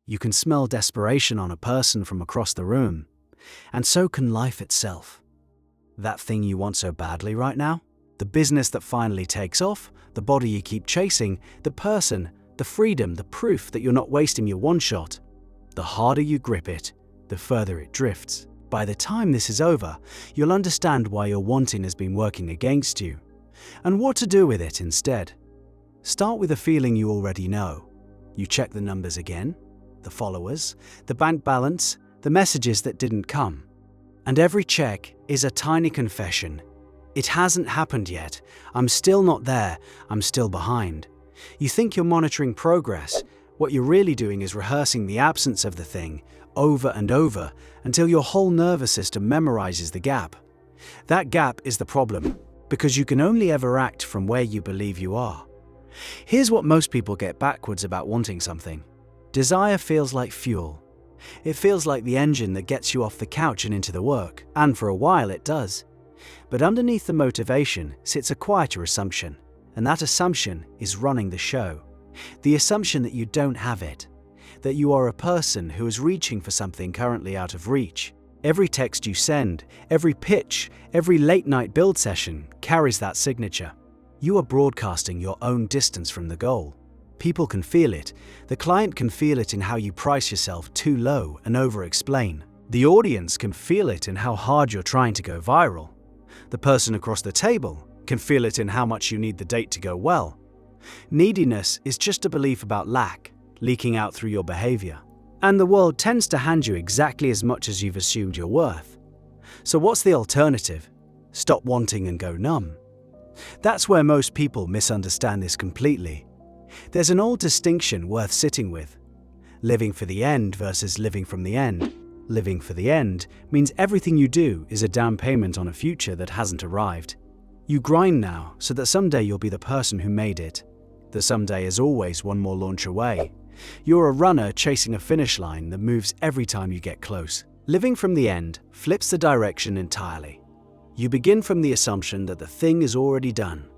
You can smell desperation on a person from across the room, and so can life itself. That thing you want so badly right now? The business that finally takes off, the body you keep chasing, the person, the freedom, the proof that you're not wasting your one shot. The harder you grip it, the further it drifts. By the time this is over, you'll understand why your wanting has been working against you, and what to do with it instead. Start with a feeling you already know. You check the numbers again, the followers, the bank balance, the messages that didn't come. And every check is a tiny confession. It hasn't happened yet. I'm still not there. I'm still behind. You think you're monitoring progress. What you're really doing is rehearsing the absence of the thing over and over until your whole nervous system memorizes the gap. That gap is the problem, because you can only ever act from where you believe you are. Here's what most people get backwards about wanting something. Desire feels like fuel. It feels like the engine that gets you off the couch and into the work, and for a while it does. But underneath the motivation sits a quieter assumption, and that assumption is running the show. The assumption that you don't have it, that you are a person who is reaching for something currently out of reach. Every text you send, every pitch, every late-night build session carries that signature. You are broadcasting your own distance from the goal. People can feel it. The client can feel it in how you price yourself too low and over-explain. The audience can feel it in how hard you're trying to go viral. The person across the table can feel it in how much you need the date to go well. Neediness is just a belief about lack, leaking out through your behavior. And the world tends to hand you exactly as much as you've assumed you're worth. So what's the alternative? Stop wanting and go numb. That's where most people misunderstand this completely. There's an old distinction worth sitting with. Living for the end versus living from the end. Living for the end means everything you do is a down payment on a future that hasn't arrived. You grind now so that someday you'll be the person who made it. The someday is always one more launch away. You're a runner chasing a finish line that moves every time you get close. Living from the end flips the direction entirely. You begin from the assumption that the thing is already done,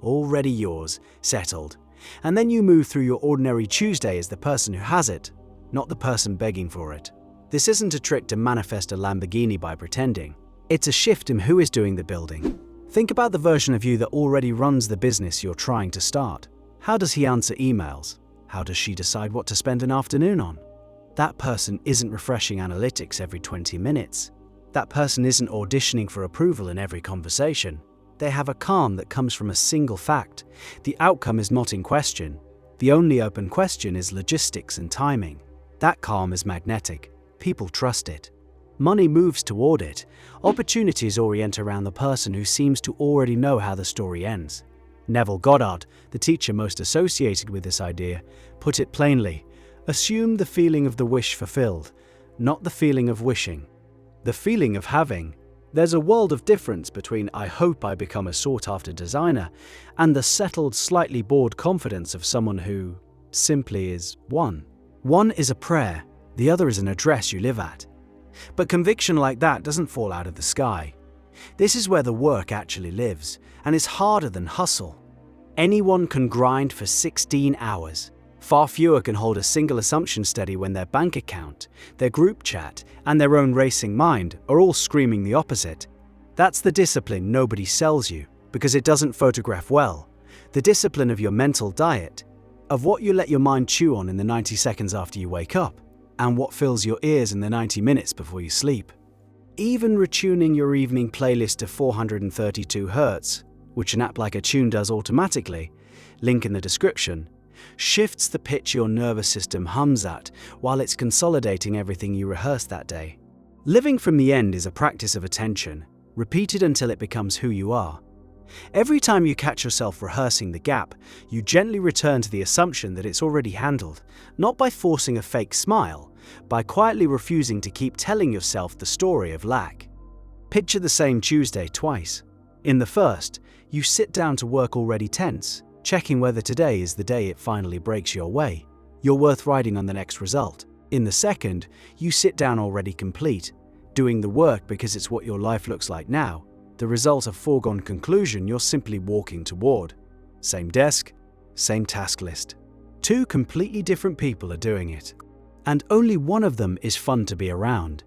already yours, settled, and then you move through your ordinary Tuesday as the person who has it, not the person begging for it. This isn't a trick to manifest a Lamborghini by pretending. It's a shift in who is doing the building. Think about the version of you that already runs the business you're trying to start. How does he answer emails? How does she decide what to spend an afternoon on? That person isn't refreshing analytics every 20 minutes. That person isn't auditioning for approval in every conversation. They have a calm that comes from a single fact. The outcome is not in question. The only open question is logistics and timing. That calm is magnetic. People trust it. Money moves toward it. Opportunities orient around the person who seems to already know how the story ends. Neville Goddard, the teacher most associated with this idea, put it plainly: assume the feeling of the wish fulfilled, not the feeling of wishing. The feeling of having. There's a world of difference between "I hope I become a sought-after designer" and the settled, slightly bored confidence of someone who simply is one. One is a prayer, the other is an address you live at. But conviction like that doesn't fall out of the sky. This is where the work actually lives, and is harder than hustle. Anyone can grind for 16 hours. Far fewer can hold a single assumption steady when their bank account, their group chat, and their own racing mind are all screaming the opposite. That's the discipline nobody sells you, because it doesn't photograph well. The discipline of your mental diet, of what you let your mind chew on in the 90 seconds after you wake up, and what fills your ears in the 90 minutes before you sleep. Even retuning your evening playlist to 432 Hz, which an app like Attune does automatically, link in the description, shifts the pitch your nervous system hums at while it's consolidating everything you rehearsed that day. Living from the end is a practice of attention, repeated until it becomes who you are. Every time you catch yourself rehearsing the gap, you gently return to the assumption that it's already handled, not by forcing a fake smile, by quietly refusing to keep telling yourself the story of lack. Picture the same Tuesday twice. In the first, you sit down to work already tense, checking whether today is the day it finally breaks your way. You're worth riding on the next result. In the second, you sit down already complete, doing the work because it's what your life looks like now, the result of foregone conclusion you're simply walking toward. Same desk, same task list. Two completely different people are doing it. And only one of them is fun to be around.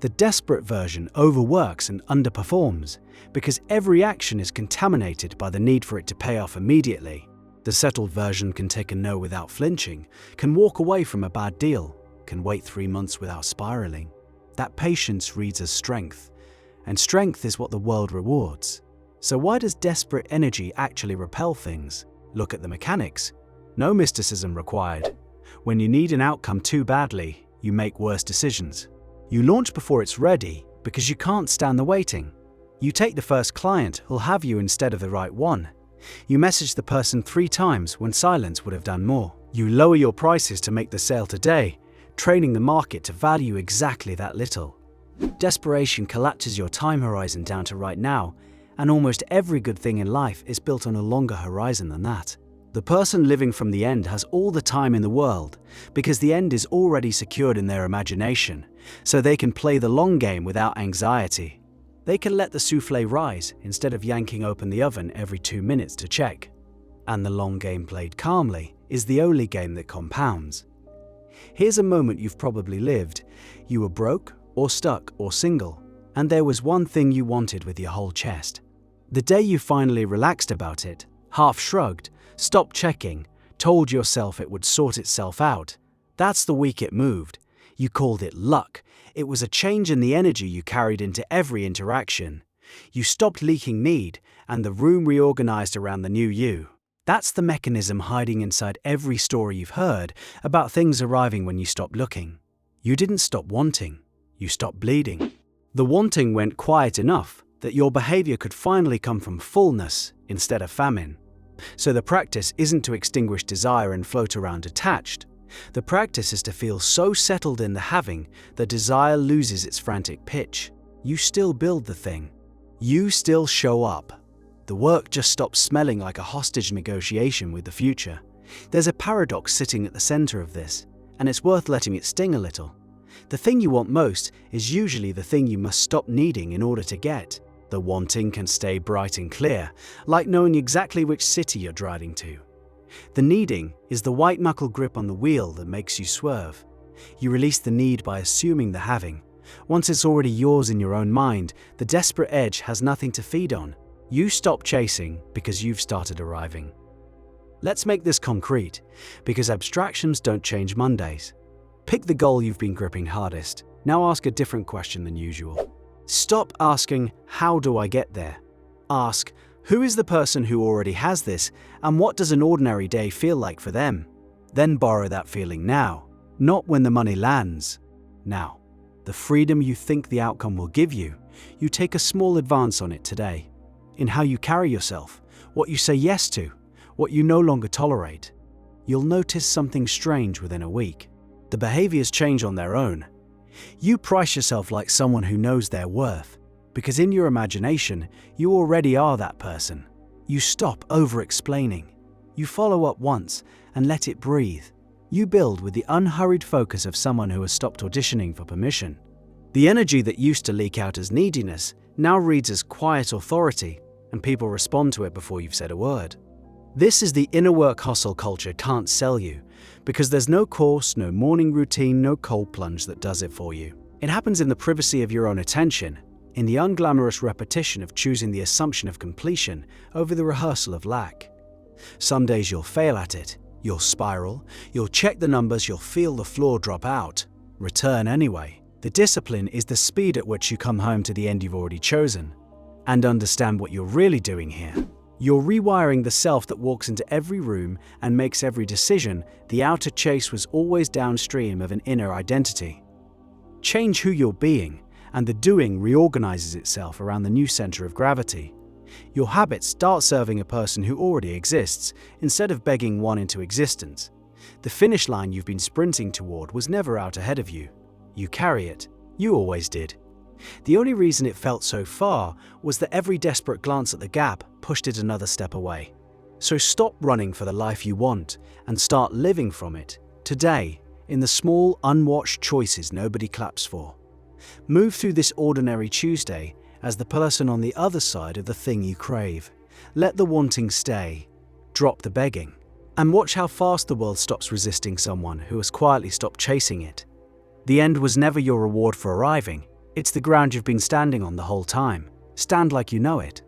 The desperate version overworks and underperforms because every action is contaminated by the need for it to pay off immediately. The settled version can take a no without flinching, can walk away from a bad deal, can wait 3 months without spiraling. That patience reads as strength, and strength is what the world rewards. So why does desperate energy actually repel things? Look at the mechanics. No mysticism required. When you need an outcome too badly, you make worse decisions. You launch before it's ready because you can't stand the waiting. You take the first client who'll have you instead of the right one. You message the person 3 times when silence would have done more. You lower your prices to make the sale today, training the market to value exactly that little. Desperation collapses your time horizon down to right now, and almost every good thing in life is built on a longer horizon than that. The person living from the end has all the time in the world because the end is already secured in their imagination, so they can play the long game without anxiety. They can let the soufflé rise instead of yanking open the oven every 2 minutes to check. And the long game played calmly is the only game that compounds. Here's a moment you've probably lived. You were broke or stuck or single, and there was one thing you wanted with your whole chest. The day you finally relaxed about it, half shrugged, stopped checking, told yourself it would sort itself out, that's the week it moved. You called it luck. It was a change in the energy you carried into every interaction. You stopped leaking need, and the room reorganized around the new you. That's the mechanism hiding inside every story you've heard about things arriving when you stopped looking. You didn't stop wanting, you stopped bleeding. The wanting went quiet enough that your behavior could finally come from fullness instead of famine. So the practice isn't to extinguish desire and float around detached. The practice is to feel so settled in the having that desire loses its frantic pitch. You still build the thing. You still show up. The work just stops smelling like a hostage negotiation with the future. There's a paradox sitting at the center of this, and it's worth letting it sting a little. The thing you want most is usually the thing you must stop needing in order to get. The wanting can stay bright and clear, like knowing exactly which city you're driving to. The needing is the white-knuckle grip on the wheel that makes you swerve. You release the need by assuming the having. Once it's already yours in your own mind, the desperate edge has nothing to feed on. You stop chasing because you've started arriving. Let's make this concrete, because abstractions don't change Mondays. Pick the goal you've been gripping hardest. Now ask a different question than usual. Stop asking, how do I get there? Ask, who is the person who already has this, and what does an ordinary day feel like for them? Then borrow that feeling now, not when the money lands. Now, the freedom you think the outcome will give you, you take a small advance on it today. In how you carry yourself, what you say yes to, what you no longer tolerate. You'll notice something strange within a week. The behaviors change on their own. You price yourself like someone who knows their worth, because in your imagination, you already are that person. You stop over-explaining. You follow up once and let it breathe. You build with the unhurried focus of someone who has stopped auditioning for permission. The energy that used to leak out as neediness now reads as quiet authority, and people respond to it before you've said a word. This is the inner work hustle culture can't sell you, because there's no course, no morning routine, no cold plunge that does it for you. It happens in the privacy of your own attention, in the unglamorous repetition of choosing the assumption of completion over the rehearsal of lack. Some days you'll fail at it, you'll spiral, you'll check the numbers, you'll feel the floor drop out. Return anyway. The discipline is the speed at which you come home to the end you've already chosen, and understand what you're really doing here. You're rewiring the self that walks into every room and makes every decision. The outer chase was always downstream of an inner identity. Change who you're being, and the doing reorganizes itself around the new center of gravity. Your habits start serving a person who already exists, instead of begging one into existence. The finish line you've been sprinting toward was never out ahead of you. You carry it. You always did. The only reason it felt so far was that every desperate glance at the gap pushed it another step away. So stop running for the life you want and start living from it, today, in the small, unwatched choices nobody claps for. Move through this ordinary Tuesday as the person on the other side of the thing you crave. Let the wanting stay. Drop the begging. And watch how fast the world stops resisting someone who has quietly stopped chasing it. The end was never your reward for arriving. It's the ground you've been standing on the whole time. Stand like you know it.